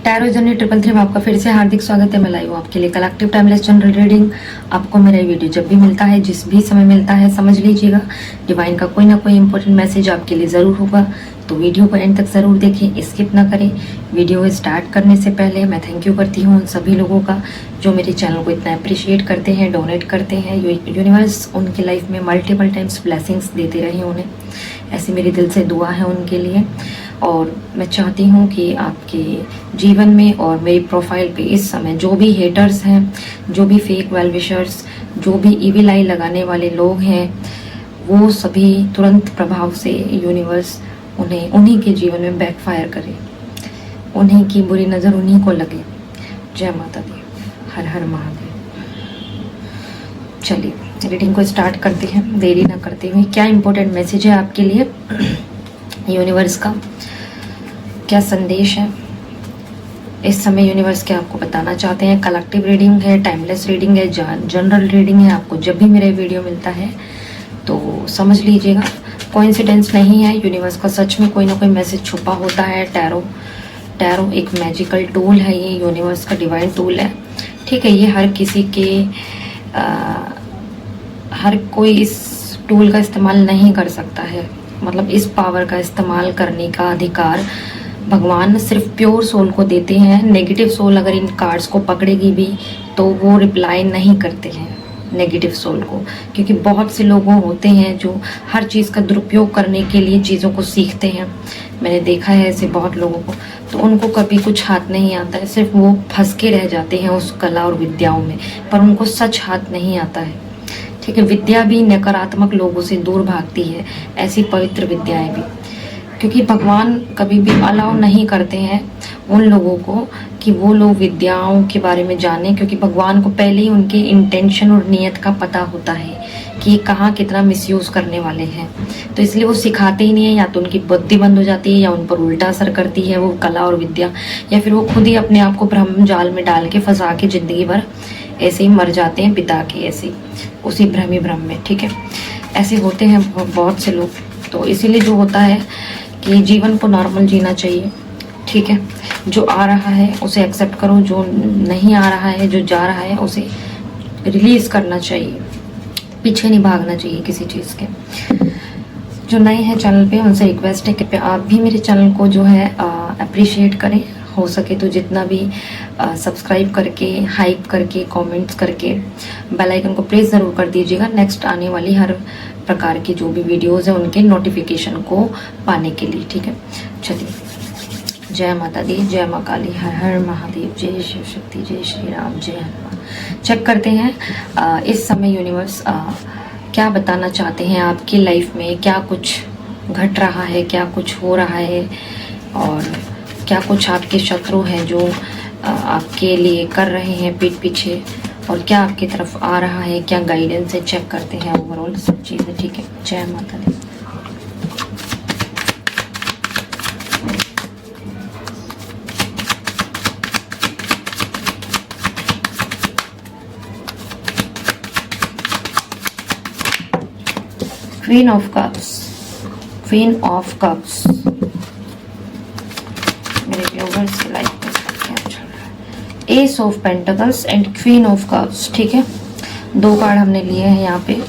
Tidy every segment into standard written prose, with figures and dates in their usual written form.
Tarot journey 333 में आपका फिर से हार्दिक स्वागत है। मैं लाई हूँ आपके लिए कलेक्टिव टाइमलेस जनरल रीडिंग। आपको मेरा ये वीडियो जब भी मिलता है, जिस भी समय मिलता है, समझ लीजिएगा डिवाइन का कोई ना कोई इंपॉर्टेंट मैसेज आपके लिए ज़रूर होगा। तो वीडियो को एंड तक ज़रूर देखें, स्किप ना करें। वीडियो स्टार्ट करने से पहले मैं थैंक यू करती हूँ उन सभी लोगों का जो मेरे चैनल को इतना अप्रिशिएट करते हैं, डोनेट करते हैं। यूनिवर्स उनकी लाइफ में मल्टीपल टाइम्स ब्लेसिंग्स देते रहे उन्हें, ऐसी मेरी दिल से दुआ है उनके लिए। और मैं चाहती हूँ कि आपके जीवन में और मेरी प्रोफाइल पे इस समय जो भी हेटर्स हैं, जो भी फेक वेल विशर्स, जो भी इविल आई लगाने वाले लोग हैं, वो सभी तुरंत प्रभाव से यूनिवर्स उन्हें उन्हीं के जीवन में बैकफायर करे, उन्हीं की बुरी नज़र उन्हीं को लगे। जय माता दी, हर हर महादेव। चलिए रीडिंग को स्टार्ट करते हैं देरी ना करते हुए। क्या इंपॉर्टेंट मैसेज है आपके लिए यूनिवर्स का, क्या संदेश है इस समय यूनिवर्स के आपको बताना चाहते हैं। कलेक्टिव रीडिंग है, टाइमलेस रीडिंग है, जनरल रीडिंग है। आपको जब भी मेरा वीडियो मिलता है तो समझ लीजिएगा कोइंसिडेंस नहीं है, यूनिवर्स का सच में कोई ना कोई मैसेज छुपा होता है। टैरो एक मैजिकल टूल है, ये यूनिवर्स का डिवाइन टूल है। ठीक है, ये हर किसी के हर कोई इस टूल का इस्तेमाल नहीं कर सकता है। मतलब इस पावर का इस्तेमाल करने का अधिकार भगवान सिर्फ प्योर सोल को देते हैं। नेगेटिव सोल अगर इन कार्ड्स को पकड़ेगी भी तो वो रिप्लाई नहीं करते हैं नेगेटिव सोल को, क्योंकि बहुत से लोग होते हैं जो हर चीज़ का दुरुपयोग करने के लिए चीज़ों को सीखते हैं। मैंने देखा है ऐसे बहुत लोगों को, तो उनको कभी कुछ हाथ नहीं आता है, सिर्फ वो फंस के रह जाते हैं उस कला और विद्याओं में, पर उनको सच हाथ नहीं आता है। ठीक है, विद्या भी नकारात्मक लोगों से दूर भागती है, ऐसी पवित्र विद्याएं भी, क्योंकि भगवान कभी भी अलाउ नहीं करते हैं उन लोगों को कि वो लोग विद्याओं के बारे में जानें, क्योंकि भगवान को पहले ही उनके इंटेंशन और नियत का पता होता है कि कहाँ कितना मिसयूज़ करने वाले हैं। तो इसलिए वो सिखाते ही नहीं है, या तो उनकी बुद्धि बंद हो जाती है या उन पर उल्टा असर करती है वो कला और विद्या, या फिर वो खुद ही अपने आप को भ्रम जाल में डाल के फंसा के ज़िंदगी भर ऐसे ही मर जाते हैं बिता के, ऐसे उसी भ्रम ही भ्रम में। ठीक है, ऐसे होते हैं बहुत से लोग। तो इसीलिए जो होता है कि जीवन को नॉर्मल जीना चाहिए। ठीक है, जो आ रहा है उसे एक्सेप्ट करो, जो नहीं आ रहा है, जो जा रहा है उसे रिलीज करना चाहिए, पीछे नहीं भागना चाहिए किसी चीज़ के। जो नए हैं चैनल पे उनसे रिक्वेस्ट है कि आप भी मेरे चैनल को जो है अप्रिशिएट करें, हो सके तो जितना भी सब्सक्राइब करके, हाइप करके, कमेंट्स करके बेल आइकन को प्रेस ज़रूर कर दीजिएगा, नेक्स्ट आने वाली हर प्रकार की जो भी वीडियोस हैं उनके नोटिफिकेशन को पाने के लिए। ठीक है, चलिए जय माता दी, जय माँ काली, हर हर महादेव, जय शिव शक्ति, जय श्री राम, जय हनुमान। चेक करते हैं इस समय यूनिवर्स क्या बताना चाहते हैं आपकी लाइफ में, क्या कुछ घट रहा है, क्या कुछ हो रहा है, और क्या कुछ आपके शत्रु हैं जो आपके लिए कर रहे हैं पीठ पीछे, और क्या आपकी तरफ आ रहा है, क्या गाइडेंस है। चेक करते हैं ओवरऑल सब चीज़ें। ठीक है, जय Mata Di. Queen of cups, queen of cups मेरे व्यूअर्स की लाइफ में क्या चल रहा है। Ace of pentacles and queen of cups. ठीक है, दो कार्ड हमने लिए हैं यहाँ पे।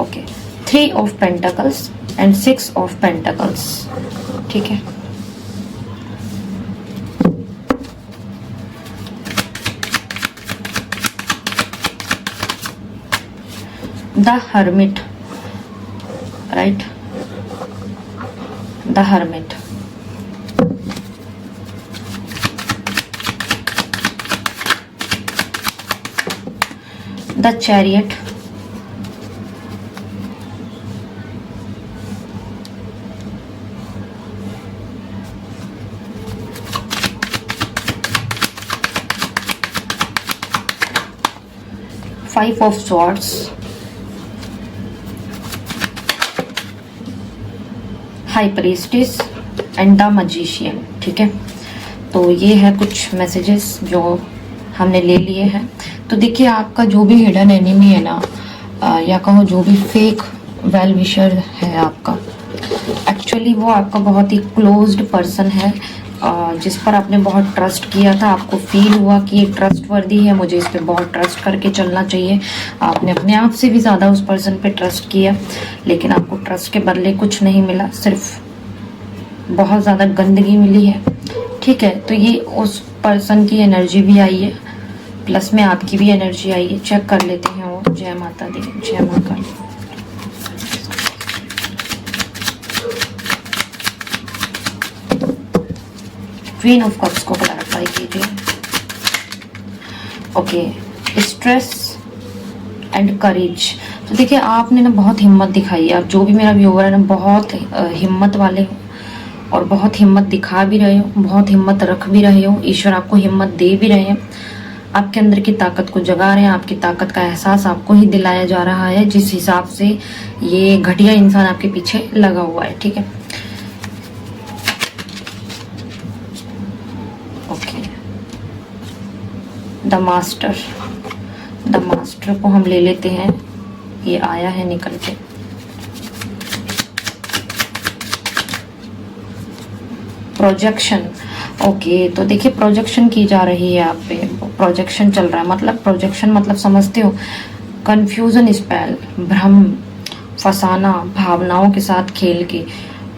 Okay, 3 of pentacles and 6 of pentacles. ठीक है, the hermit, right, the hermit. The chariot, five of swords, high priestess and the magician. ठीक है, तो ये है कुछ मैसेजेस जो हमने ले लिए हैं। तो देखिए, आपका जो भी हिडन एनिमी है ना, या कहो जो भी फेक वेल विशर है आपका। एक्चुअली वो आपका बहुत ही क्लोज्ड पर्सन है, जिस पर आपने बहुत ट्रस्ट किया था। आपको फील हुआ कि ये ट्रस्टवर्दी है, मुझे इस पर बहुत ट्रस्ट करके चलना चाहिए। आपने अपने आप से भी ज़्यादा उस पर्सन पे ट्रस्ट किया, लेकिन आपको ट्रस्ट के बदले कुछ नहीं मिला, सिर्फ बहुत ज़्यादा गंदगी मिली है। ठीक है, तो ये उस पर्सन की एनर्जी भी आई है, प्लस में आपकी भी एनर्जी आई है। चेक कर लेते हैं वो। जय माता दी, जय माँ काली। क्वीन ऑफ कप्स को क्लैरिफाई कीजिए। Okay, stress and courage. तो देखिए, आपने ना बहुत हिम्मत दिखाई है। आप जो भी मेरा व्यूअर है ना, बहुत हिम्मत वाले हो और बहुत हिम्मत दिखा भी रहे हो, बहुत हिम्मत रख भी रहे हो। ईश्वर आपको हिम्मत दे भी रहे हैं, आपके अंदर की ताकत को जगा रहे हैं। आपकी ताकत का एहसास आपको ही दिलाया जा रहा है, जिस हिसाब से ये घटिया इंसान आपके पीछे लगा हुआ है। ठीक है, okay. The master, the master को हम ले लेते हैं। ये आया है निकल के। प्रोजेक्शन। ओके, तो देखिए, प्रोजेक्शन की जा रही है आप पे, प्रोजेक्शन चल रहा है। मतलब प्रोजेक्शन मतलब समझते हो, कंफ्यूजन, स्पेल, भ्रम, फसाना, भावनाओं के साथ खेल के,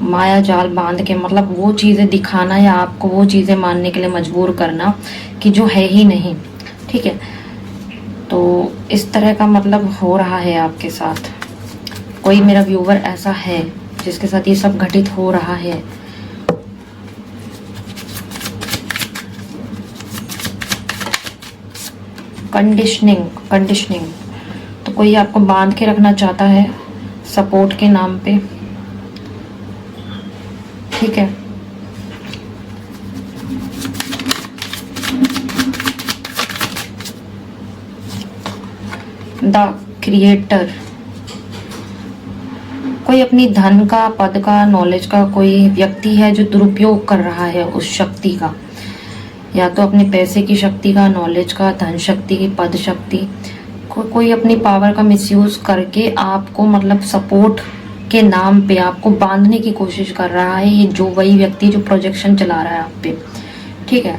माया जाल बांध के, मतलब वो चीज़ें दिखाना या आपको वो चीज़ें मानने के लिए मजबूर करना कि जो है ही नहीं। ठीक है, तो इस तरह का मतलब हो रहा है आपके साथ। कोई मेरा व्यूवर ऐसा है जिसके साथ ये सब घटित हो रहा है। कंडीशनिंग, तो कोई आपको बांध के रखना चाहता है सपोर्ट के नाम पे। ठीक है, द क्रिएटर। कोई अपनी धन का, पद का, नॉलेज का कोई व्यक्ति है जो दुरुपयोग कर रहा है उस शक्ति का, या तो अपने पैसे की शक्ति का, नॉलेज का, धन शक्ति की, पद शक्ति। कोई अपनी पावर का मिसयूज करके आपको मतलब सपोर्ट के नाम पे आपको बांधने की कोशिश कर रहा है। ये जो वही व्यक्ति जो प्रोजेक्शन चला रहा है आप पे। ठीक है,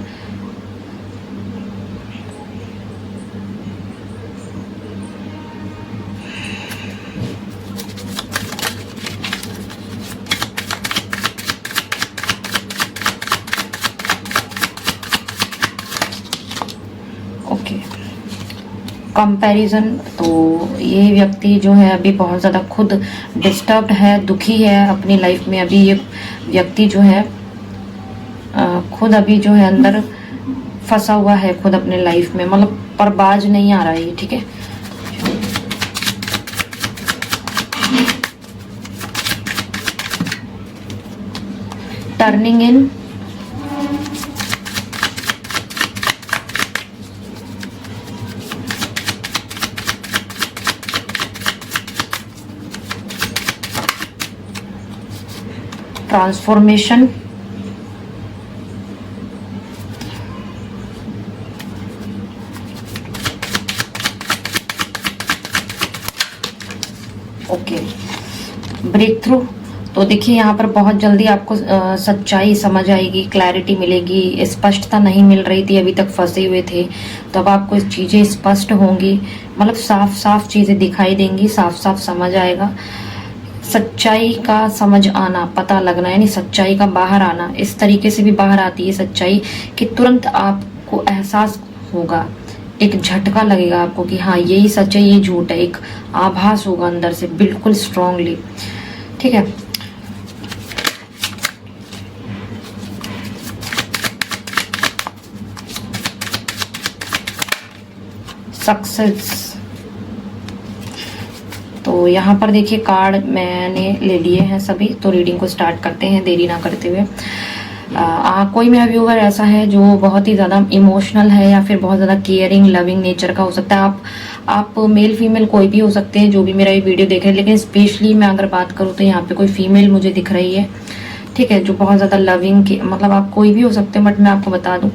कंपैरिजन। तो ये व्यक्ति जो है अभी बहुत ज़्यादा खुद डिस्टर्ब्ड है, दुखी है अपनी लाइफ में। अभी ये व्यक्ति जो है खुद अभी जो है अंदर फंसा हुआ है खुद अपने लाइफ में, मतलब पर बाज नहीं आ रहा है। ठीक है, turning in, transformation, okay, breakthrough. तो देखिए, यहाँ पर बहुत जल्दी आपको सच्चाई समझ आएगी, क्लैरिटी मिलेगी। स्पष्टता नहीं मिल रही थी, अभी तक फंसे हुए थे, तो अब आपको चीज़ें स्पष्ट होंगी, मतलब साफ साफ चीज़ें दिखाई देंगी, साफ साफ समझ आएगा। सच्चाई का समझ आना, पता लगना, यानी सच्चाई का बाहर आना। इस तरीके से भी बाहर आती है सच्चाई कि तुरंत आपको एहसास होगा, एक झटका लगेगा आपको कि हाँ यही सच है, ये झूठ है। एक आभास होगा अंदर से बिल्कुल स्ट्रांगली। ठीक है, सक्सेस। तो यहाँ पर देखिए, कार्ड मैंने ले लिए हैं सभी, तो रीडिंग को स्टार्ट करते हैं देरी ना करते हुए। कोई मेरा व्यूवर ऐसा है जो बहुत ही ज़्यादा इमोशनल है या फिर बहुत ज़्यादा केयरिंग, लविंग नेचर का हो सकता है। आप मेल फीमेल कोई भी हो सकते हैं जो भी मेरा ये वीडियो देख रहे हैं, लेकिन स्पेशली मैं अगर बात करूँ तो यहाँ पे कोई फीमेल मुझे दिख रही है। ठीक है, जो बहुत ज़्यादा लविंग के, मतलब आप कोई भी हो सकते हैं, बट मैं आपको बता दूँ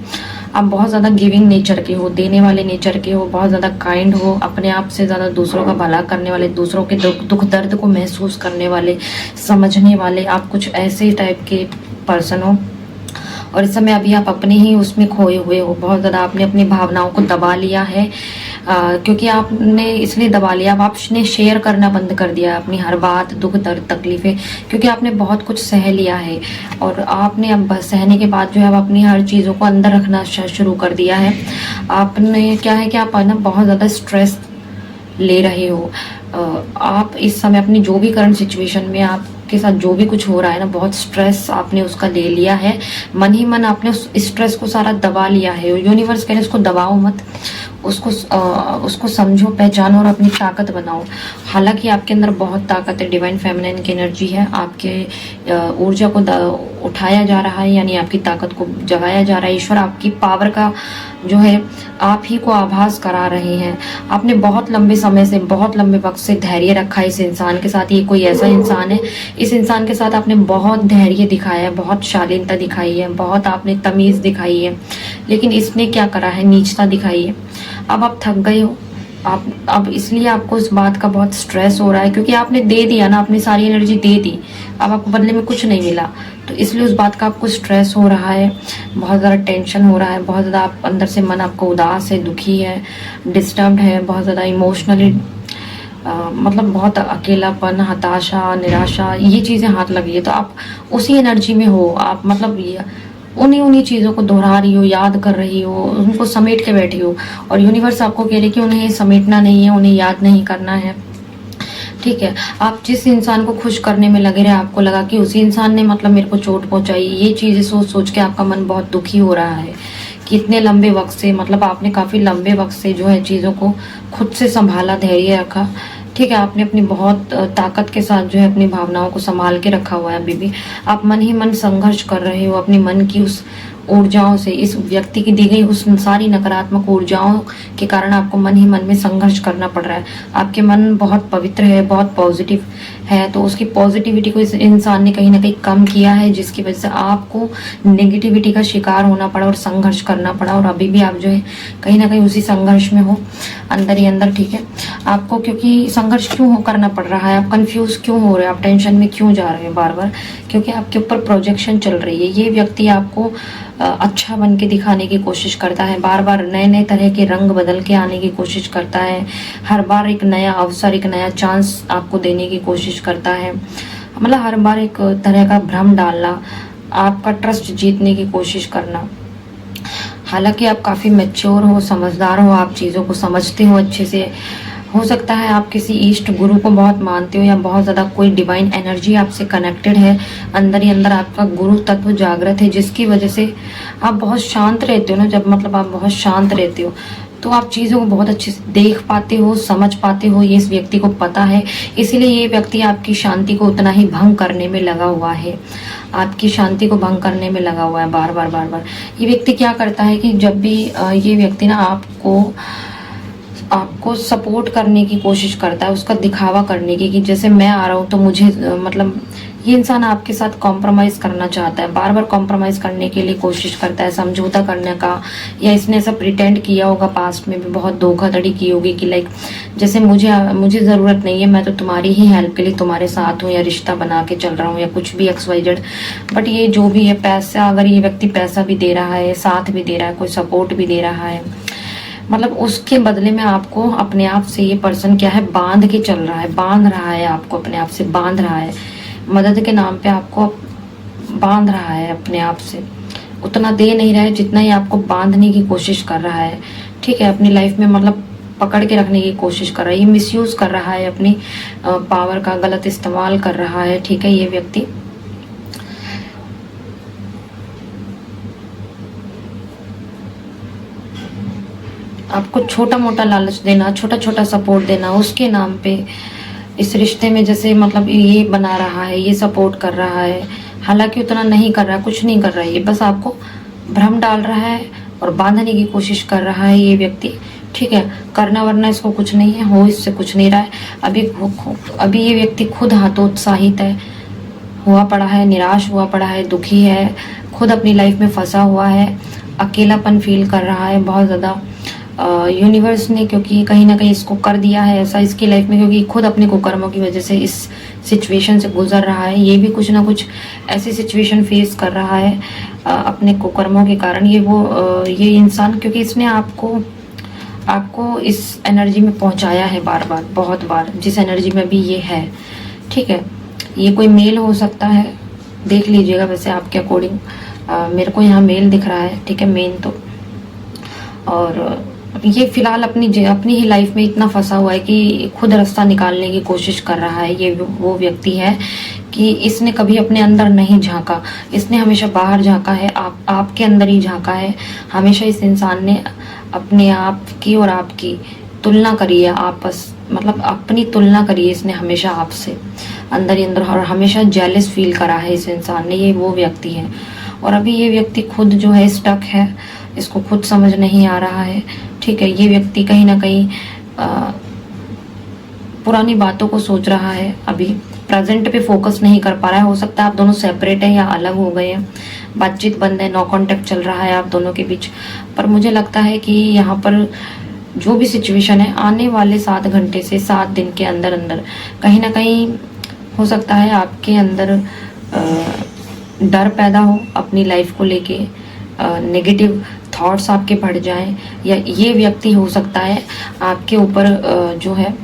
आप बहुत ज़्यादा गिविंग नेचर के हो, देने वाले नेचर के हो, बहुत ज़्यादा काइंड हो, अपने आप से ज़्यादा दूसरों का भला करने वाले, दूसरों के दुख दर्द को महसूस करने वाले, समझने वाले, आप कुछ ऐसे टाइप के पर्सन हो। और इस समय अभी आप अपने ही उसमें खोए हुए हो, बहुत ज़्यादा आपने अपनी भावनाओं को दबा लिया है। क्योंकि आपने इसलिए दबा लिया, अब आपने शेयर करना बंद कर दिया अपनी हर बात, दुख दर्द तकलीफ़ें, क्योंकि आपने बहुत कुछ सह लिया है। और आपने अब सहने के बाद जो है, अब अपनी हर चीज़ों को अंदर रखना शुरू कर दिया है। आपने क्या है कि आप ना बहुत ज़्यादा स्ट्रेस ले रहे हो। आप इस समय अपनी जो भी करंट सिचुएशन में आपके साथ जो भी कुछ हो रहा है ना, बहुत स्ट्रेस आपने उसका ले लिया है। मन ही मन आपने उस स्ट्रेस को सारा दबा लिया है। यूनिवर्स कह रहे उसको दबाओ मत, उसको समझो, पहचानो और अपनी ताकत बनाओ। हालांकि आपके अंदर बहुत ताकत है, डिवाइन फेमिनिन की एनर्जी है, आपके ऊर्जा को उठाया जा रहा है, यानी आपकी ताकत को जगाया जा रहा है। ईश्वर आपकी पावर का जो है आप ही को आभास करा रहे हैं। आपने बहुत लंबे समय से, बहुत लंबे वक्त से धैर्य रखा है इस इंसान के साथ। ये कोई ऐसा इंसान है, इस इंसान के साथ आपने बहुत धैर्य दिखाया है, बहुत शालीनता दिखाई है, बहुत आपने तमीज़ दिखाई है, लेकिन इसने क्या करा है, नीचता दिखाई है। अब आप थक गए हो, आप अब इसलिए आपको इस बात का बहुत स्ट्रेस हो रहा है, क्योंकि आपने दे दिया ना, अपनी सारी एनर्जी दे दी, अब आपको बदले में कुछ नहीं मिला, तो इसलिए उस बात का आपको स्ट्रेस हो रहा है, बहुत ज़्यादा टेंशन हो रहा है, बहुत ज़्यादा आप अंदर से मन आपको उदास है, दुखी है, डिस्टर्ब्ड है, बहुत ज़्यादा इमोशनली मतलब बहुत अकेलापन, हताशा, निराशा, ये चीज़ें हाथ लगी है। तो आप उसी एनर्जी में हो, आप मतलब ये उन्हीं चीज़ों को दोहरा रही हो, याद कर रही हो, उनको समेट के बैठी हो। और यूनिवर्स आपको कह रही कि उन्हें समेटना नहीं है, उन्हें याद नहीं करना है। ठीक है, आप जिस इंसान को खुश करने में लगे रहे, आपको लगा कि उसी इंसान ने मतलब मेरे को चोट पहुंचाई, ये चीज़ें सोच सोच के आपका मन बहुत दुखी हो रहा है कि इतने लंबे वक्त से, मतलब आपने काफ़ी लंबे वक्त से जो है चीज़ों को खुद से संभाला, धैर्य रखा। ठीक है, आपने अपनी बहुत ताकत के साथ जो है अपनी भावनाओं को संभाल के रखा हुआ है। अभी भी आप मन ही मन संघर्ष कर रहे हो अपनी मन की उस ऊर्जाओं से, इस व्यक्ति की दी गई उस सारी नकारात्मक ऊर्जाओं के कारण आपको मन ही मन में संघर्ष करना पड़ रहा है। आपके मन बहुत पवित्र है, बहुत पॉजिटिव है, तो उसकी पॉजिटिविटी को इस इंसान ने कहीं ना कहीं कम किया है, जिसकी वजह से आपको नेगेटिविटी का शिकार होना पड़ा और संघर्ष करना पड़ा। और अभी भी आप जो है कहीं ना कहीं उसी संघर्ष में हो, अंदर ही अंदर। ठीक है, आपको क्योंकि संघर्ष क्यों करना पड़ रहा है, आप कंफ्यूज क्यों हो रहे हैं, आप टेंशन में क्यों जा रहे हैं बार बार, क्योंकि आपके ऊपर प्रोजेक्शन चल रही है। ये व्यक्ति आपको अच्छा बन के दिखाने की कोशिश करता है, बार बार नए नए तरह के रंग बदल के आने की कोशिश करता है, हर बार एक नया अवसर, एक नया चांस आपको देने की कोशिश करता है, मतलब हर बार एक तरह का भ्रम डालना, आपका ट्रस्ट जीतने की कोशिश करना। हालांकि आप काफ़ी मैच्योर हो, समझदार हो, आप चीज़ों को समझते हो अच्छे से। हो सकता है आप किसी इष्ट गुरु को बहुत मानते हो, या बहुत ज़्यादा कोई डिवाइन एनर्जी आपसे कनेक्टेड है, अंदर ही अंदर आपका गुरु तत्व जागृत है, जिसकी वजह से आप बहुत शांत रहते हो ना। जब मतलब आप बहुत शांत रहते हो तो आप चीज़ों को बहुत अच्छे से देख पाते हो, समझ पाते हो, ये इस व्यक्ति को पता है। इसीलिए ये व्यक्ति आपकी शांति को उतना ही भंग करने में लगा हुआ है, आपकी शांति को भंग करने में लगा हुआ है बार बार बार बार। ये व्यक्ति क्या करता है कि जब भी ये व्यक्ति ना आपको सपोर्ट करने की कोशिश करता है, उसका दिखावा करने की, कि जैसे मैं आ रहा हूँ तो मुझे मतलब ये इंसान आपके साथ कॉम्प्रोमाइज़ करना चाहता है, बार बार कॉम्प्रोमाइज़ करने के लिए कोशिश करता है, समझौता करने का। या इसने ऐसा प्रिटेंड किया होगा पास्ट में भी, बहुत धोखाधड़ी की होगी कि लाइक जैसे मुझे ज़रूरत नहीं है, मैं तो तुम्हारी ही हेल्प के लिए तुम्हारे साथ हूँ, या रिश्ता बना के चल रहा हूँ, या कुछ भी XYZ। बट ये जो भी है, पैसा, अगर ये व्यक्ति पैसा भी दे रहा है, साथ भी दे रहा है, कोई सपोर्ट भी दे रहा है, मतलब उसके बदले में आपको अपने आप से ये पर्सन क्या है, बांध के चल रहा है, बांध रहा है, आपको अपने आप से बांध रहा है, मदद के नाम पे आपको बांध रहा है अपने आप से। उतना दे नहीं रहा है जितना ही आपको बांधने की कोशिश कर रहा है। ठीक है, अपनी लाइफ में मतलब पकड़ के रखने की कोशिश कर रहा है, ये मिसयूज कर रहा है, अपनी पावर का गलत इस्तेमाल कर रहा है। ठीक है, ये व्यक्ति आपको छोटा मोटा लालच देना, छोटा छोटा सपोर्ट देना, उसके नाम पे इस रिश्ते में जैसे मतलब ये बना रहा है, ये सपोर्ट कर रहा है, हालांकि उतना नहीं कर रहा, कुछ नहीं कर रहा है, ये बस आपको भ्रम डाल रहा है और बांधने की कोशिश कर रहा है ये व्यक्ति। ठीक है, करना वरना इसको कुछ नहीं है, हो इससे कुछ नहीं रहा है। अभी ये व्यक्ति खुद हतोत्साहित है, हुआ पड़ा है, निराश हुआ पड़ा है, दुखी है, खुद अपनी लाइफ में फंसा हुआ है, अकेलापन फील कर रहा है बहुत ज़्यादा। यूनिवर्स ने क्योंकि कहीं ना कहीं इसको कर दिया है ऐसा इसकी लाइफ में, क्योंकि खुद अपने कुकर्मों की वजह से इस सिचुएशन से गुजर रहा है। ये भी कुछ ना कुछ ऐसी सिचुएशन फेस कर रहा है अपने कुकर्मों के कारण। ये इंसान, क्योंकि इसने आपको इस एनर्जी में पहुंचाया है बार बार, बहुत बार, जिस एनर्जी में भी ये है। ठीक है, ये कोई मेल हो सकता है, देख लीजिएगा वैसे आपके अकॉर्डिंग। मेरे को यहाँ मेल दिख रहा है, ठीक है, मेन तो। और ये फिलहाल अपनी ही लाइफ में इतना फंसा हुआ है कि खुद रास्ता निकालने की कोशिश कर रहा है। ये वो व्यक्ति है कि इसने कभी अपने अंदर नहीं झांका, इसने हमेशा बाहर झांका है, आपके अंदर ही झांका है। हमेशा इस इंसान ने अपने आप की और आपकी तुलना करी है, मतलब अपनी तुलना करी है इसने हमेशा आपसे, अंदर ही अंदर, और हमेशा जेलस फील करा है इस इंसान ने। ये वो व्यक्ति है। और अभी ये व्यक्ति खुद जो है स्टक है, इसको खुद समझ नहीं आ रहा है। ठीक है, ये व्यक्ति कहीं ना कहीं पुरानी बातों को सोच रहा है, अभी प्रेजेंट पे फोकस नहीं कर पा रहा है। हो सकता है आप दोनों सेपरेट हैं या अलग हो गए हैं, बातचीत बंद है, नो कांटेक्ट चल रहा है आप दोनों के बीच। पर मुझे लगता है कि यहाँ पर जो भी सिचुएशन है, आने वाले 7 घंटे से 7 दिन के अंदर अंदर कहीं ना कहीं हो सकता है आपके अंदर डर पैदा हो अपनी लाइफ को लेके, नेगेटिव थॉट्स आपके बढ़ जाएं, या ये व्यक्ति हो सकता है आपके ऊपर जो है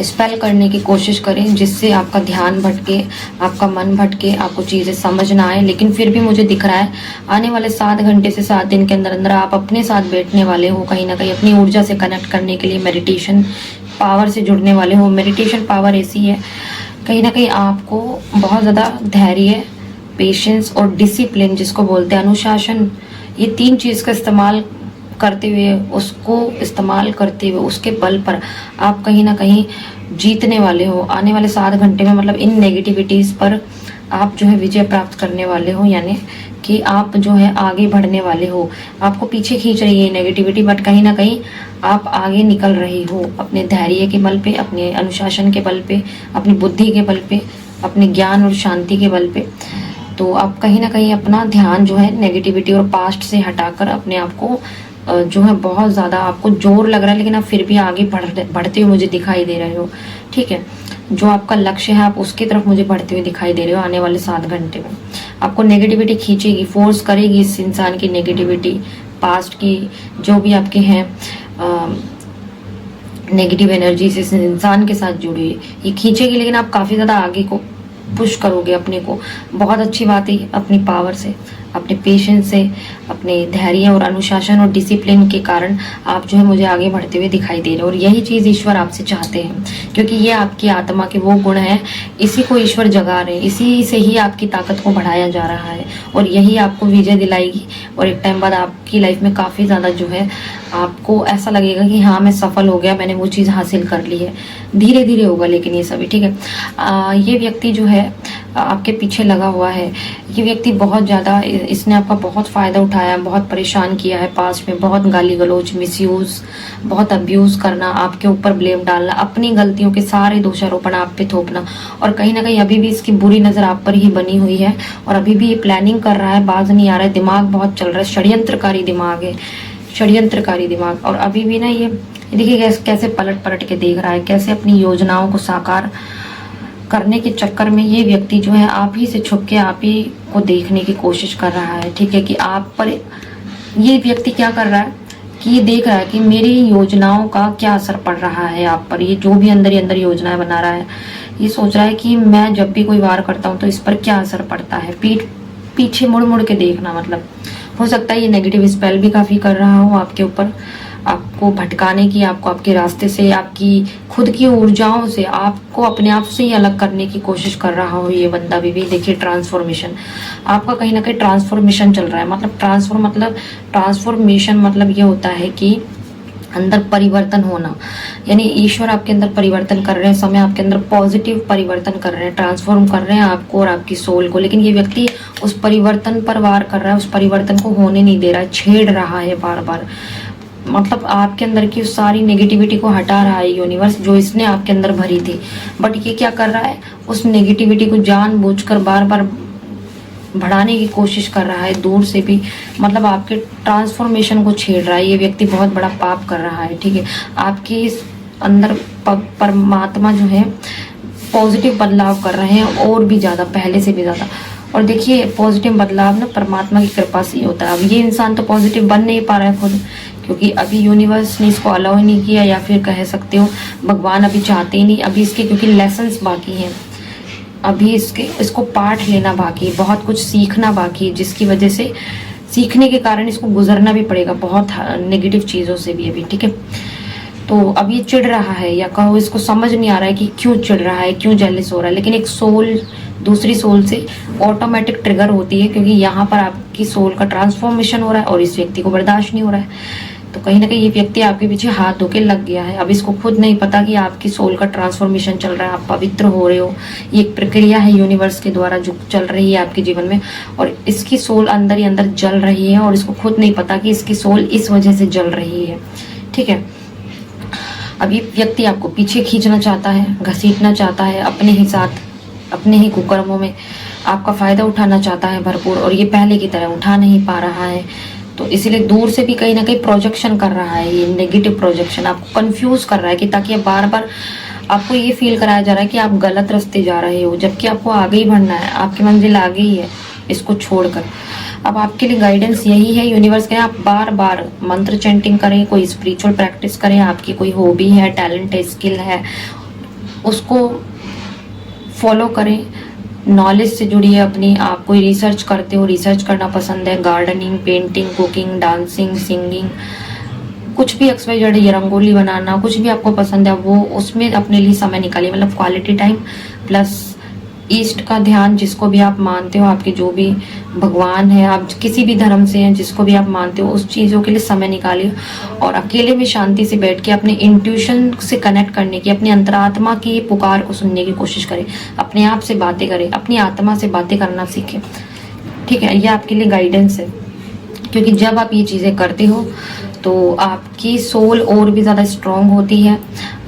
स्पेल करने की कोशिश करें, जिससे आपका ध्यान भटके, आपका मन भटके, आपको चीज़ें समझ ना आए। लेकिन फिर भी मुझे दिख रहा है आने वाले 7 घंटे से 7 दिन के अंदर अंदर आप अपने साथ बैठने वाले हो, कहीं ना कहीं अपनी ऊर्जा से कनेक्ट करने के लिए मेडिटेशन पावर से जुड़ने वाले हो। मेडिटेशन पावर ऐसी है, कहीं ना कहीं आपको बहुत ज़्यादा धैर्य, पेशेंस और डिसिप्लिन, जिसको बोलते हैं अनुशासन, ये 3 चीज़ का इस्तेमाल करते हुए उसके बल पर आप कहीं ना कहीं जीतने वाले हो। आने वाले 7 घंटे में मतलब इन नेगेटिविटीज़ पर आप जो है विजय प्राप्त करने वाले हो, यानी कि आप जो है आगे बढ़ने वाले हो। आपको पीछे खींच रही है नेगेटिविटी, बट कहीं ना कहीं आप आगे निकल रही हो अपने धैर्य के बल पे, अपने अनुशासन के बल पे, अपनी बुद्धि के बल पे, अपने ज्ञान और शांति के बल पे। तो आप कहीं ना कहीं अपना ध्यान जो है नेगेटिविटी और पास्ट से हटाकर अपने आप को जो है, बहुत ज़्यादा आपको जोर लग रहा है लेकिन आप फिर भी आगे बढ़ते हुए मुझे दिखाई दे रहे हो। ठीक है, जो आपका लक्ष्य है आप उसकी तरफ मुझे बढ़ते हुए दिखाई दे रहे हो। आने वाले 7 घंटे में आपको नेगेटिविटी खींचेगी, फोर्स करेगी इस इंसान की नेगेटिविटी, पास्ट की जो भी आपके हैं नेगेटिव एनर्जी इस इंसान के साथ जुड़ी हुई, ये खींचेगी, लेकिन आप काफ़ी ज़्यादा आगे को पुश करोगे अपने को। बहुत अच्छी बात है, अपनी पावर से, अपने पेशेंस से, अपने धैर्य और अनुशासन और डिसिप्लिन के कारण आप जो है मुझे आगे बढ़ते हुए दिखाई दे रहे हो। और यही चीज़ ईश्वर आपसे चाहते हैं, क्योंकि ये आपकी आत्मा के वो गुण हैं, इसी को ईश्वर जगा रहे हैं, इसी से ही आपकी ताकत को बढ़ाया जा रहा है, और यही आपको विजय दिलाएगी। और एक टाइम बाद आपकी लाइफ में काफ़ी ज़्यादा जो है आपको ऐसा लगेगा कि हाँ मैं सफल हो गया, मैंने वो चीज़ हासिल कर ली है। धीरे धीरे होगा लेकिन ये सभी। ठीक है, ये व्यक्ति जो है आपके पीछे लगा हुआ है, ये व्यक्ति बहुत ज़्यादा, इसने आपका बहुत फ़ायदा उठाया, बहुत परेशान किया है पास्ट में, बहुत गाली गलौज, मिसयूज़, बहुत अब्यूज़ करना, आपके ऊपर ब्लेम डालना, अपनी गलतियों के सारे दोषारोपण आप पे थोपना, और कहीं ना कहीं अभी भी इसकी बुरी नज़र आप पर ही बनी हुई है, और अभी भी ये प्लानिंग कर रहा है, बाज नहीं आ रहा है, दिमाग बहुत चल रहा है, षड्यंत्रकारी दिमाग है, षड्यंत्रकारी दिमाग। और अभी भी ना ये देखिए कैसे पलट पलट के देख रहा है, कैसे अपनी योजनाओं को साकार करने के चक्कर में ये व्यक्ति जो है आप ही से छुप के आप ही को देखने की कोशिश कर रहा है। ठीक है, कि आप पर ये व्यक्ति क्या कर रहा है कि ये देख रहा है कि मेरी योजनाओं का क्या असर पड़ रहा है आप पर। ये जो भी अंदर ही अंदर योजनाएं बना रहा है, ये सोच रहा है कि मैं जब भी कोई वार करता हूँ तो इस पर क्या असर पड़ता है। पीछे मुड़ मुड़ के देखना, मतलब हो सकता है ये नेगेटिव स्पेल भी काफ़ी कर रहा हो आपके ऊपर, आपको भटकाने की, आपको आपके रास्ते से, आपकी खुद की ऊर्जाओं से, आपको अपने आप से ही अलग करने की कोशिश कर रहा हो ये बंदा भी। देखिए ट्रांसफॉर्मेशन, आपका कहीं ना कहीं ट्रांसफॉर्मेशन चल रहा है। मतलब ट्रांसफॉर्मेशन मतलब ये होता है कि अंदर परिवर्तन होना, यानी ईश्वर आपके अंदर परिवर्तन कर रहे हैं, समय आपके अंदर पॉजिटिव परिवर्तन कर रहे हैं, ट्रांसफॉर्म कर रहे हैं आपको और आपकी सोल को। लेकिन ये व्यक्ति उस परिवर्तन पर वार कर रहा है, उस परिवर्तन को होने नहीं दे रहा है, छेड़ रहा है बार बार। मतलब आपके अंदर की उस सारी नेगेटिविटी को हटा रहा है यूनिवर्स, जो इसने आपके अंदर भरी थी। बट ये क्या कर रहा है, उस नेगेटिविटी को जानबूझकर बार बार बढ़ाने की कोशिश कर रहा है, दूर से भी मतलब आपके ट्रांसफॉर्मेशन को छेड़ रहा है। ये व्यक्ति बहुत बड़ा पाप कर रहा है, ठीक है। आपके इस अंदर परमात्मा जो है पॉजिटिव बदलाव कर रहे हैं, और भी ज़्यादा, पहले से भी ज़्यादा। और देखिए पॉजिटिव बदलाव ना परमात्मा की कृपा से ही होता है। अब ये इंसान तो पॉजिटिव बन नहीं पा रहा है खुद, क्योंकि अभी यूनिवर्स ने इसको अलाउ ही नहीं किया, या फिर कह सकते हो भगवान अभी चाहते ही नहीं अभी इसके, क्योंकि लेसन्स बाकी हैं अभी इसको पाठ लेना बाकी है, बहुत कुछ सीखना बाकी है, जिसकी वजह से सीखने के कारण इसको गुजरना भी पड़ेगा बहुत नेगेटिव चीज़ों से भी अभी, ठीक है। तो अब ये चिढ़ रहा है, या कहो इसको समझ नहीं आ रहा है कि क्यों चिढ़ रहा है, क्यों जेलस हो रहा है। लेकिन एक सोल दूसरी सोल से ऑटोमेटिक ट्रिगर होती है, क्योंकि यहाँ पर आपकी सोल का ट्रांसफॉर्मेशन हो रहा है और इस व्यक्ति को बर्दाश्त नहीं हो रहा है। तो कहीं ना कहीं ये व्यक्ति आपके पीछे हाथ धो के लग गया है। अब इसको खुद नहीं पता कि आपकी सोल का ट्रांसफॉर्मेशन चल रहा है, आप पवित्र हो रहे हो। ये एक प्रक्रिया है यूनिवर्स के द्वारा जो चल रही है आपके जीवन में, और इसकी सोल अंदर ही अंदर जल रही है, और इसको खुद नहीं पता कि इसकी सोल इस वजह से जल रही है, ठीक है। अब ये व्यक्ति आपको पीछे खींचना चाहता है, घसीटना चाहता है अपने ही साथ, अपने ही कुकर्मों में आपका फ़ायदा उठाना चाहता है भरपूर, और ये पहले की तरह उठा नहीं पा रहा है। तो इसीलिए दूर से भी कहीं ना कहीं प्रोजेक्शन कर रहा है, ये नेगेटिव प्रोजेक्शन आपको कंफ्यूज कर रहा है, कि ताकि बार बार आपको ये फील कराया जा रहा है कि आप गलत रास्ते जा रहे हो, जबकि आपको आगे ही बढ़ना है, आपकी मंजिल आगे ही है इसको छोड़कर। अब आपके लिए गाइडेंस यही है, यूनिवर्स के आप बार बार मंत्र चैंटिंग करें, कोई स्पिरिचुअल प्रैक्टिस करें, आपकी कोई हॉबी है, टैलेंट है, स्किल है, उसको फॉलो करें। नॉलेज से जुड़ी है अपनी, आप कोई रिसर्च करते हो, रिसर्च करना पसंद है, gardening, painting, cooking, dancing, singing, कुछ भी XYZ, ये रंगोली बनाना, कुछ भी आपको पसंद है वो उसमें अपने लिए समय निकालिए, मतलब क्वालिटी टाइम प्लस ईस्ट का ध्यान, जिसको भी आप मानते हो, आपके जो भी भगवान है, आप किसी भी धर्म से हैं, जिसको भी आप मानते हो, उस चीज़ों के लिए समय निकालिए, और अकेले में शांति से बैठ के अपने इंट्यूशन से कनेक्ट करने की, अपनी अंतरात्मा की पुकार को सुनने की कोशिश करें, अपने आप से बातें करें, अपनी आत्मा से बातें करना सीखें, ठीक है। ये आपके लिए गाइडेंस है, क्योंकि जब आप ये चीज़ें करते हो तो आपकी सोल और भी ज़्यादा स्ट्रांग होती है,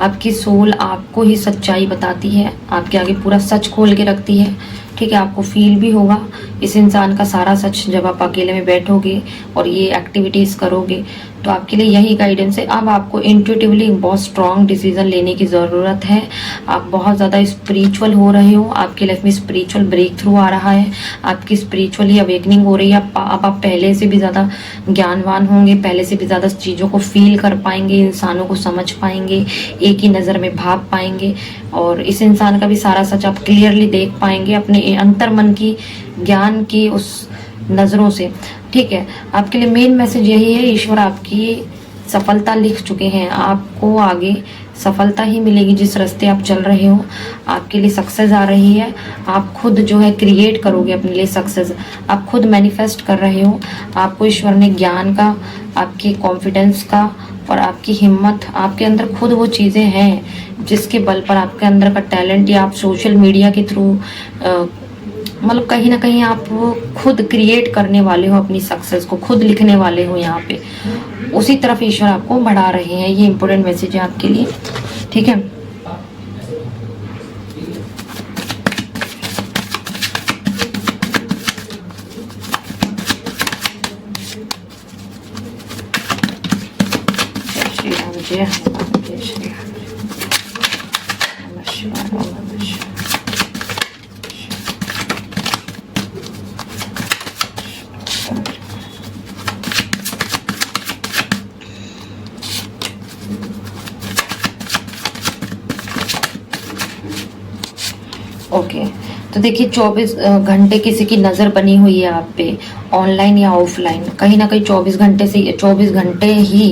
आपकी सोल आपको ही सच्चाई बताती है, आपके आगे पूरा सच खोल के रखती है, ठीक है। आपको फील भी होगा इस इंसान का सारा सच जब आप अकेले में बैठोगे और ये एक्टिविटीज़ करोगे, तो आपके लिए यही गाइडेंस है। अब आपको इंट्यूटिवली बहुत स्ट्रांग डिसीजन लेने की ज़रूरत है। आप बहुत ज़्यादा स्पिरिचुअल हो रहे हो, आपकी लाइफ में स्पिरिचुअल ब्रेक थ्रू आ रहा है, आपकी स्पिरिचुअली अवेकनिंग हो रही है। अब आप पहले से भी ज़्यादा ज्ञानवान होंगे, पहले से भी ज़्यादा चीज़ों को फील कर पाएंगे, इंसानों को समझ पाएंगे, एक ही नज़र में भाप पाएंगे, और इस इंसान का भी सारा सच आप क्लियरली देख पाएंगे अपने अंतर मन की ज्ञान की उस नज़रों से, ठीक है। आपके लिए मेन मैसेज यही है, ईश्वर आपकी सफलता लिख चुके हैं, आपको आगे सफलता ही मिलेगी। जिस रास्ते आप चल रहे हो आपके लिए सक्सेस आ रही है, आप खुद जो है क्रिएट करोगे अपने लिए सक्सेस, आप खुद मैनिफेस्ट कर रहे हो। आपको ईश्वर ने ज्ञान का, आपके कॉन्फिडेंस का और आपकी हिम्मत, आपके अंदर खुद वो चीज़ें हैं जिसके बल पर आपके अंदर का टैलेंट, या आप सोशल मीडिया के थ्रू मतलब कहीं ना कहीं आप खुद क्रिएट करने वाले हो, अपनी सक्सेस को खुद लिखने वाले हो यहाँ पे, उसी तरफ ईश्वर आपको बढ़ा रहे हैं। ये इंपॉर्टेंट मैसेज है आपके लिए, ठीक है। जय श्री राम, जय हनुमान, जय श्री राम, नमः शिवाय, नमः शिवाय। ओके, तो देखिए 24 घंटे किसी की नज़र बनी हुई है आप पे, ऑनलाइन या ऑफलाइन, कहीं ना कहीं 24 घंटे से 24 घंटे ही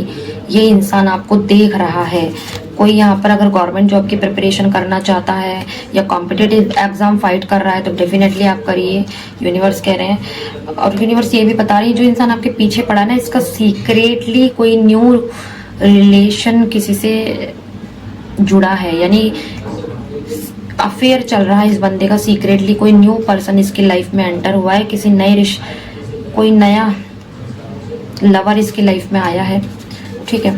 ये इंसान आपको देख रहा है। कोई यहाँ पर अगर गवर्नमेंट जॉब की प्रिपरेशन करना चाहता है या कॉम्पिटिटिव एग्जाम फाइट कर रहा है तो डेफिनेटली आप करिए, यूनिवर्स कह रहे हैं। और यूनिवर्स ये भी बता रही है, जो इंसान आपके पीछे पड़ा ना, इसका सीक्रेटली कोई न्यू रिलेशन किसी से जुड़ा है, यानी अफेयर चल रहा है इस बंदे का, सीक्रेटली कोई न्यू पर्सन इसकी लाइफ में एंटर हुआ है, किसी नए कोई नया लवर इसकी लाइफ में आया है, ठीक है।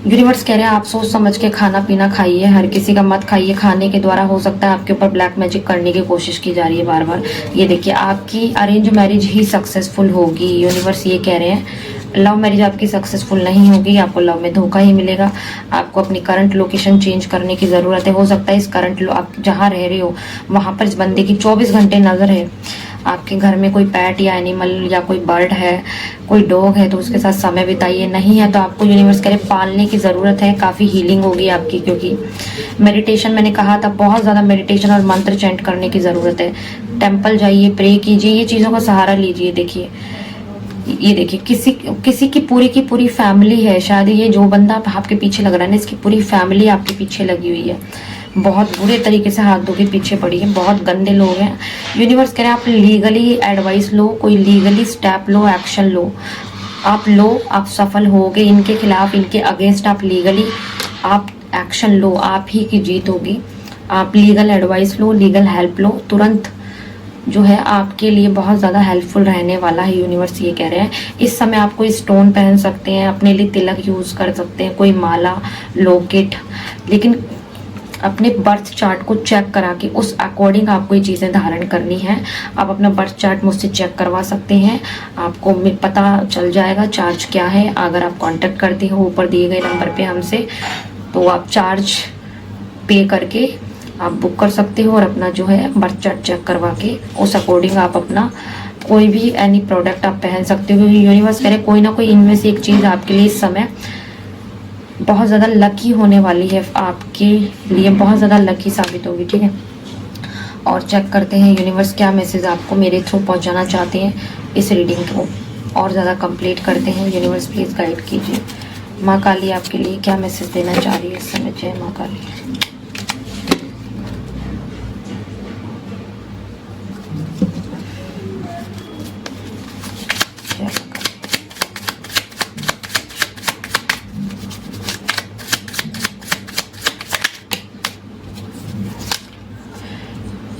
यूनिवर्स कह रहे हैं आप सोच समझ के खाना पीना खाइए, हर किसी का मत खाइए। खाने के द्वारा हो सकता है आपके ऊपर ब्लैक मैजिक करने की कोशिश की जा रही है बार बार। ये देखिए आपकी अरेंज मैरिज ही सक्सेसफुल होगी, यूनिवर्स ये कह रहे हैं। लव मैरिज आपकी सक्सेसफुल नहीं होगी, आपको लव में धोखा ही मिलेगा। आपको अपनी करंट लोकेशन चेंज करने की ज़रूरत है। हो सकता है इस करंट आप जहाँ रह रहे हो वहाँ पर इस बंदे की 24 घंटे नज़र है। आपके घर में कोई पैट या एनिमल या कोई बर्ड है, कोई डॉग है तो उसके साथ समय बिताइए। नहीं है तो आपको यूनिवर्स करे पालने की ज़रूरत है। काफ़ी हीलिंग होगी आपकी, क्योंकि मेडिटेशन मैंने कहा था, बहुत ज़्यादा मेडिटेशन और मंत्र चैंट करने की ज़रूरत है। टेम्पल जाइए, प्रे कीजिए, ये चीज़ों का सहारा लीजिए। देखिए ये देखिए किसी की पूरी फैमिली है। शायद ये जो बंदा आपके पीछे लग रहा है ना, इसकी पूरी फैमिली आपके पीछे लगी हुई है। बहुत बुरे तरीके से हाथ धो के पीछे पड़ी है, बहुत गंदे लोग हैं। यूनिवर्स कह रहे हैं आप लीगली एडवाइस लो, कोई लीगली स्टेप लो, एक्शन लो। आप लो, आप सफल होगे इनके खिलाफ, इनके अगेंस्ट आप लीगली आप एक्शन लो, आप ही की जीत होगी। आप लीगल एडवाइस लो, लीगल हेल्प लो, तुरंत जो है आपके लिए बहुत ज़्यादा हेल्पफुल रहने वाला है। यूनिवर्स ये कह रहे हैं इस समय आप कोई स्टोन पहन सकते हैं, अपने लिए तिलक यूज़ कर सकते हैं, कोई माला, लॉकेट, लेकिन अपने बर्थ चार्ट को चेक करा के उस अकॉर्डिंग आपको ये चीज़ें धारण करनी है। आप अपना बर्थ चार्ट मुझसे चेक करवा सकते हैं, आपको पता चल जाएगा चार्ज क्या है। अगर आप कांटेक्ट करते हो ऊपर दिए गए नंबर पे हमसे, तो आप चार्ज पे करके आप बुक कर सकते हो और अपना जो है बर्थ चार्ट चेक करवा के उस अकॉर्डिंग आप अपना कोई भी एनी प्रोडक्ट आप पहन सकते हो। क्योंकि यूनिवर्स कह रहे कोई ना कोई इनमें से एक चीज़ आपके लिए इस समय बहुत ज़्यादा लकी होने वाली है, आपके लिए बहुत ज़्यादा लकी साबित होगी। ठीक है, और चेक करते हैं यूनिवर्स क्या मैसेज आपको मेरे थ्रू पहुंचाना चाहते हैं। इस रीडिंग को और ज़्यादा कंप्लीट करते हैं। यूनिवर्स प्लीज़ गाइड कीजिए। माँ काली आपके लिए क्या मैसेज देना चाह रही है इस समय। जय माँ काली।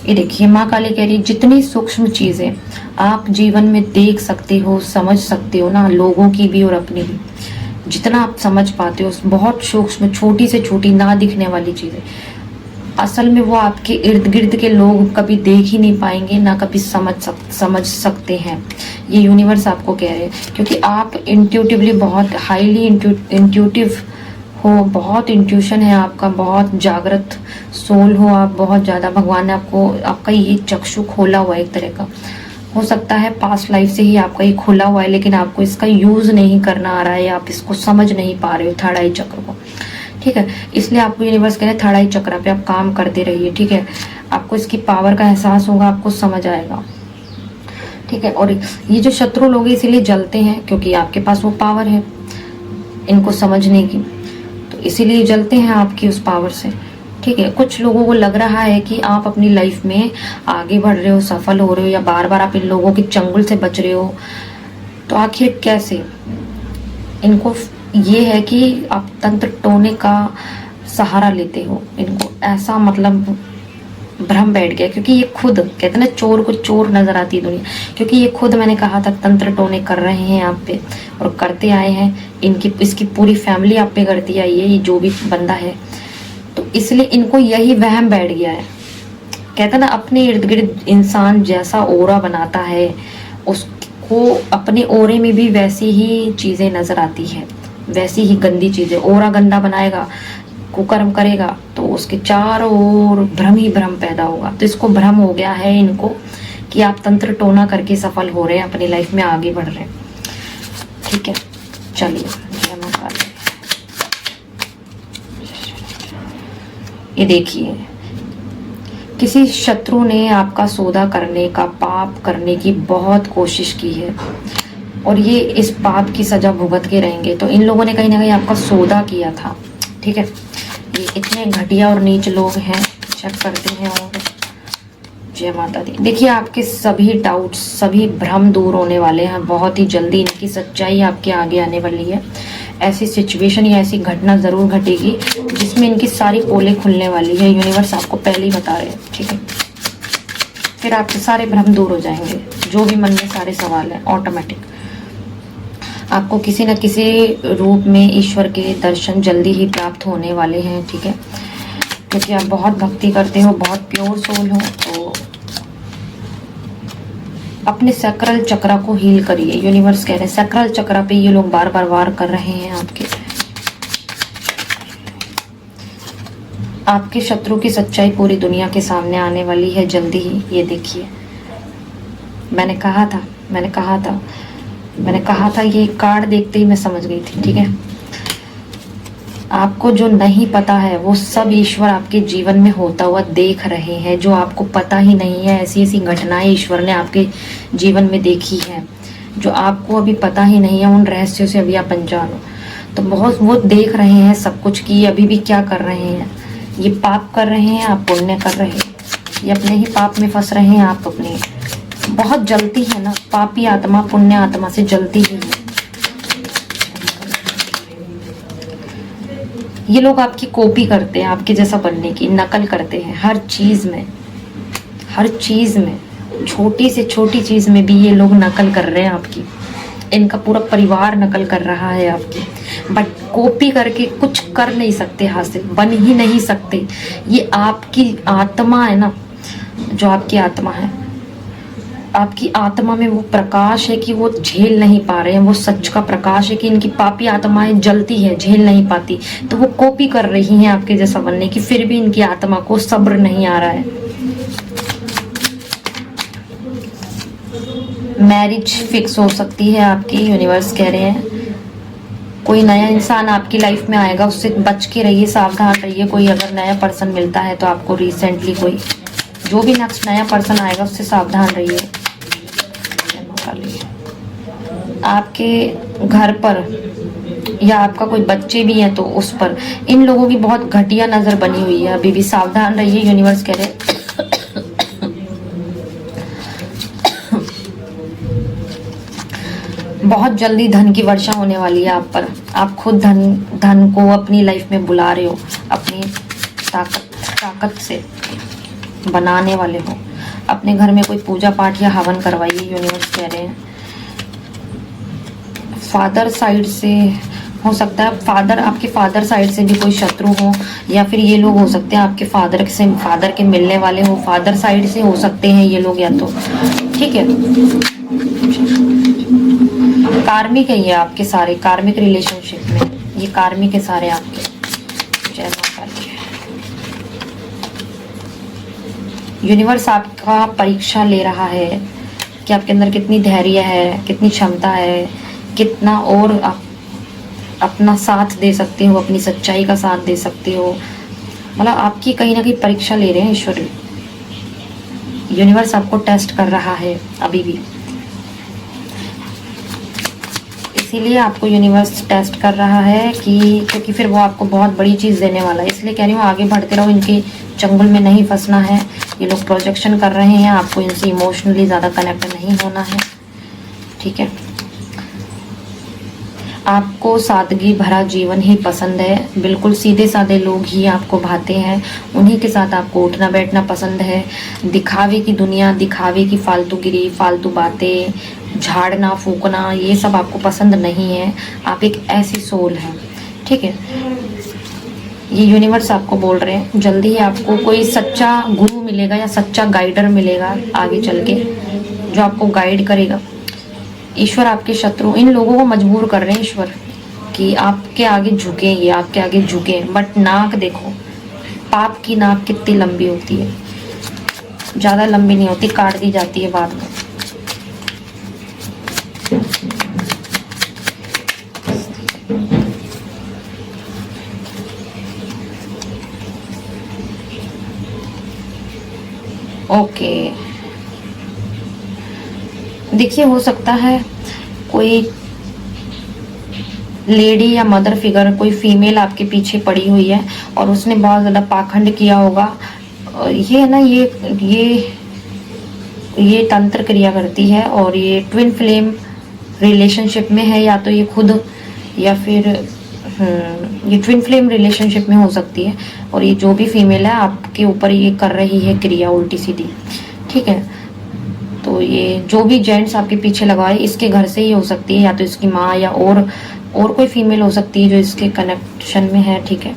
ये देखिए माँ काली कह रही जितनी सूक्ष्म चीजें आप जीवन में देख सकते हो, समझ सकते हो ना, लोगों की भी और अपनी भी, जितना आप समझ पाते हो, बहुत सूक्ष्म, छोटी से छोटी, ना दिखने वाली चीजें, असल में वो आपके इर्द गिर्द के लोग कभी देख ही नहीं पाएंगे, ना कभी समझ सकते हैं। ये यूनिवर्स आपको कह रहे हैं, क्योंकि आप इंट्यूटिवली बहुत हाईली इंट्यूटिव हो, बहुत इंट्यूशन है आपका, बहुत जागृत सोल हो आप, बहुत ज़्यादा भगवान ने आपको, आपका ये चक्षु खोला हुआ है एक तरह का। हो सकता है पास्ट लाइफ से ही आपका ये खुला हुआ है, लेकिन आपको इसका यूज़ नहीं करना आ रहा है, आप इसको समझ नहीं पा रहे हो, थर्ड आई चक्र को। ठीक है, इसलिए आपको यूनिवर्स कह रहे हैं थर्ड आई चक्र पे आप काम करते रहिए। ठीक है, आपको इसकी पावर का एहसास होगा, आपको समझ आएगा। ठीक है, और ये जो शत्रु लोग इसीलिए जलते हैं क्योंकि आपके पास वो पावर है इनको समझने की, तो इसीलिए जलते हैं आपकी उस पावर से। ठीक है, कुछ लोगों को लग रहा है कि आप अपनी लाइफ में आगे बढ़ रहे हो, सफल हो रहे हो, या बार बार आप इन लोगों के चंगुल से बच रहे हो, तो आखिर कैसे? इनको ये है कि आप तंत्र टोने का सहारा लेते हो, इनको ऐसा मतलब भ्रम बैठ गया, क्योंकि ये खुद कहते हैं ना चोर को चोर नजर आती है दुनिया, क्योंकि ये खुद मैंने कहा था तंत्र टोने कर रहे हैं आप पे और करते आए हैं। इसकी पूरी फैमिली आप पे करती आई है, ये जो भी बंदा है, तो इसलिए इनको यही वहम बैठ गया है। कहते हैं ना अपने इर्द गिर्द इंसान जैसा ओरा बनाता है, उसको अपने ओरे में भी वैसी ही चीजें नजर आती है, वैसी ही गंदी चीजें। ओरा गंदा बनाएगा, कुकर्म करेगा, तो उसके चारों ओर भ्रम ही भ्रम पैदा होगा। तो इसको भ्रम हो गया है इनको कि आप तंत्र टोना करके सफल हो रहे हैं, अपनी लाइफ में आगे बढ़ रहे हैं। ठीक है, चलिए ये देखिए, किसी शत्रु ने आपका सौदा करने का, पाप करने की बहुत कोशिश की है और ये इस पाप की सजा भुगत के रहेंगे। तो इन लोगों ने कहीं ना कहीं आपका सौदा किया था। ठीक है, ये इतने घटिया और नीच लोग हैं। चेक करते हैं और जय माता दी। देखिए आपके सभी डाउट्स, सभी भ्रम दूर होने वाले हैं बहुत ही जल्दी। इनकी सच्चाई आपके आगे आने वाली है। ऐसी सिचुएशन या ऐसी घटना जरूर घटेगी जिसमें इनकी सारी पोलें खुलने वाली है। यूनिवर्स आपको पहले ही बता रहे हैं। ठीक है, फिर आपके सारे भ्रम दूर हो जाएंगे, जो भी मन में सारे सवाल हैं ऑटोमेटिक। आपको किसी न किसी रूप में ईश्वर के दर्शन जल्दी ही प्राप्त होने वाले हैं, ठीक है, क्योंकि आप बहुत भक्ति करते हो, बहुत प्योर सोल हो। तो अपने सैक्रल चक्रा को हील करिए। यूनिवर्स कह रहे हैं सैक्रल चक्रा पे ये लोग बार बार वार कर रहे हैं आपके शत्रु की सच्चाई पूरी दुनिया के सामने आने वाली है जल्दी ही। ये देखिए, मैंने कहा था ये कार्ड देखते ही मैं समझ गई थी, ठीक है। आपको जो नहीं पता है वो सब ईश्वर आपके जीवन में होता हुआ देख रहे हैं। जो आपको पता ही नहीं है, ऐसी ऐसी घटनाएं ईश्वर ने आपके जीवन में देखी है जो आपको अभी पता ही नहीं है। उन रहस्यों से अभी आप अनजान हो, तो बहुत वो देख रहे हैं सब कुछ कि अभी भी क्या कर रहे हैं। ये पाप कर रहे हैं, आप पुण्य कर रहे हैं। ये अपने ही पाप में फंस रहे हैं, आप अपने। बहुत जलती है ना, पापी आत्मा पुण्य आत्मा से जलती ही है। ये लोग आपकी कॉपी करते हैं, आपके जैसा बनने की नकल करते हैं हर चीज में, छोटी से छोटी चीज में भी ये लोग नकल कर रहे हैं आपकी। इनका पूरा परिवार नकल कर रहा है आपकी, बट कॉपी करके कुछ कर नहीं सकते, हासिल बन ही नहीं सकते। ये आपकी आत्मा है ना, जो आपकी आत्मा है, आपकी आत्मा में वो प्रकाश है कि वो झेल नहीं पा रहे हैं। वो सच का प्रकाश है कि इनकी पापी आत्माएं जलती है, झेल नहीं पाती, तो वो कॉपी कर रही हैं आपके जैसा बनने की। फिर भी इनकी आत्मा को सब्र नहीं आ रहा है। मैरिज फिक्स हो सकती है आपकी, यूनिवर्स कह रहे हैं। कोई नया इंसान आपकी लाइफ में आएगा, उससे बच के रहिए, सावधान रहिए। कोई अगर नया पर्सन मिलता है तो आपको रिसेंटली कोई जो भी नेक्स्ट नया पर्सन आएगा उससे सावधान रहिए। आपके घर पर या आपका कोई बच्चे भी हैं तो उस पर इन लोगों की बहुत घटिया नजर बनी हुई है। अभी भी सावधान रहिए, यूनिवर्स कह रहे हैं। बहुत जल्दी धन की वर्षा होने वाली है आप पर। आप खुद धन को अपनी लाइफ में बुला रहे हो, अपनी ताकत से बनाने वाले हो। अपने घर में कोई पूजा पाठ या हवन करवाइए, यूनिवर्स कह रहे हैं। फादर साइड से हो सकता है, आपके फादर साइड से भी कोई शत्रु हो, या फिर ये लोग हो सकते हैं आपके फादर के मिलने वाले हो। फादर साइड से हो सकते हैं ये लोग, या तो ठीक है। कार्मिक है ये आपके सारे, कार्मिक रिलेशनशिप में ये कार्मिक है सारे आपके। जय माता दी। यूनिवर्स आपका परीक्षा ले रहा है कि आपके अंदर कितनी धैर्य है, कितनी क्षमता है, कितना और आप अपना साथ दे सकते हो, अपनी सच्चाई का साथ दे सकते हो। मतलब आपकी कहीं ना कहीं परीक्षा ले रहे हैं ईश्वर। यूनिवर्स आपको टेस्ट कर रहा है अभी भी, इसीलिए आपको यूनिवर्स टेस्ट कर रहा है कि क्योंकि फिर वो आपको बहुत बड़ी चीज़ देने वाला है। इसलिए कह रही हूँ आगे बढ़ते रहो, इनके चंगुल में नहीं फंसना है। ये लोग प्रोजेक्शन कर रहे हैं, आपको इनसे इमोशनली ज़्यादा कनेक्ट नहीं होना है, ठीक है। आपको सादगी भरा जीवन ही पसंद है, बिल्कुल सीधे साधे लोग ही आपको भाते हैं। उन्हीं के साथ आपको उठना बैठना पसंद है। दिखावे की दुनिया, दिखावे की फालतूगिरी, फालतू बातें, झाड़ना फूकना, ये सब आपको पसंद नहीं है। आप एक ऐसी सोल है, ठीक है। ये यूनिवर्स आपको बोल रहे हैं जल्दी ही आपको कोई सच्चा गुरु मिलेगा या सच्चा गाइडर मिलेगा आगे चल के, जो आपको गाइड करेगा। ईश्वर आपके शत्रु इन लोगों को मजबूर कर रहे हैं ईश्वर कि आपके आगे झुके, ये आपके आगे झुके। बट नाक देखो, पाप की नाक कितनी लंबी होती है, ज़्यादा लंबी नहीं होती, काट दी जाती है बाद में। ओके, देखिए हो सकता है कोई लेडी या मदर फिगर, कोई फीमेल आपके पीछे पड़ी हुई है और उसने बहुत ज़्यादा पाखंड किया होगा। ये है ना, ये तंत्र क्रिया करती है और ये ट्विन फ्लेम रिलेशनशिप में है, या तो ये खुद या फिर ये ट्विन फ्लेम रिलेशनशिप में हो सकती है। और ये जो भी फीमेल है आपके ऊपर ये कर रही है क्रिया उल्टी सीधी, ठीक है। तो तो ये जो भी जेंट्स आपके पीछे लगा है इसके घर से ही हो सकती है, या तो इसकी माँ या और कोई फीमेल हो सकती है जो इसके कनेक्शन में है। ठीक है,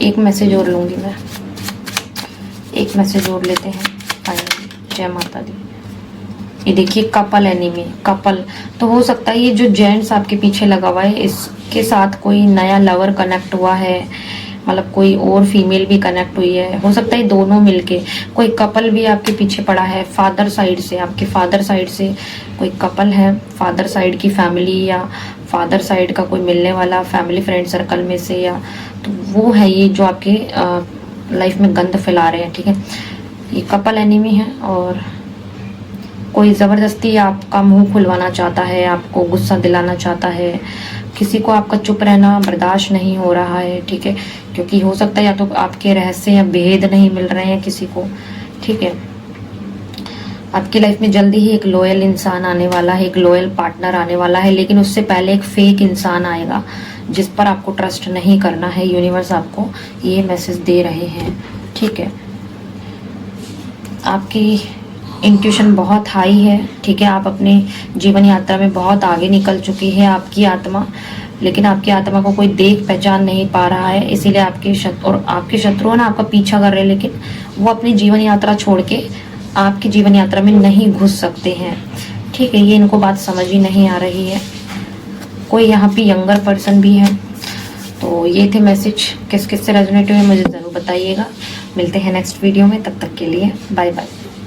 एक मैसेज और लूँगी मैं, एक मैसेज और लेते हैं फाइनली। जय माता दी। ये देखिए कपल एनिमी, कपल तो हो सकता है ये जो जेंट्स आपके पीछे लगा हुआ है इसके साथ कोई नया लवर कनेक्ट हुआ है, मतलब कोई और फीमेल भी कनेक्ट हुई है, हो सकता है दोनों मिलके कोई कपल भी आपके पीछे पड़ा है। फादर साइड से, आपके फादर साइड से कोई कपल है, फादर साइड की फैमिली या फादर साइड का कोई मिलने वाला फैमिली फ्रेंड सर्कल में से, या तो वो है ये जो आपके लाइफ में गंद फैला रहे हैं। ठीक है, ये कपल एनिमी है और कोई ज़बरदस्ती आपका मुंह खुलवाना चाहता है, आपको गुस्सा दिलाना चाहता है, किसी को आपका चुप रहना बर्दाश्त नहीं हो रहा है। ठीक है, क्योंकि हो सकता है या तो आपके रहस्य या भेद नहीं मिल रहे हैं किसी को। ठीक है, आपकी लाइफ में जल्दी ही एक लॉयल इंसान आने वाला है, एक लॉयल पार्टनर आने वाला है, लेकिन उससे पहले एक फेक इंसान आएगा जिस पर आपको ट्रस्ट नहीं करना है। यूनिवर्स आपको ये मैसेज दे रहे हैं। ठीक है, आपकी इंट्यूशन बहुत हाई है। ठीक है, आप अपने जीवन यात्रा में बहुत आगे निकल चुकी है आपकी आत्मा, लेकिन आपकी आत्मा को कोई देख पहचान नहीं पा रहा है, इसीलिए आपके शत्रु ना आपका पीछा कर रहे हैं, लेकिन वो अपनी जीवन यात्रा छोड़ के आपकी जीवन यात्रा में नहीं घुस सकते हैं। ठीक है, ये इनको बात समझ ही नहीं आ रही है। कोई यहाँ पे यंगर पर्सन भी है। तो ये थे मैसेज, किस किस से रेजोनेट हुए मुझे ज़रूर बताइएगा। मिलते हैं नेक्स्ट वीडियो में, तब तक के लिए बाय बाय।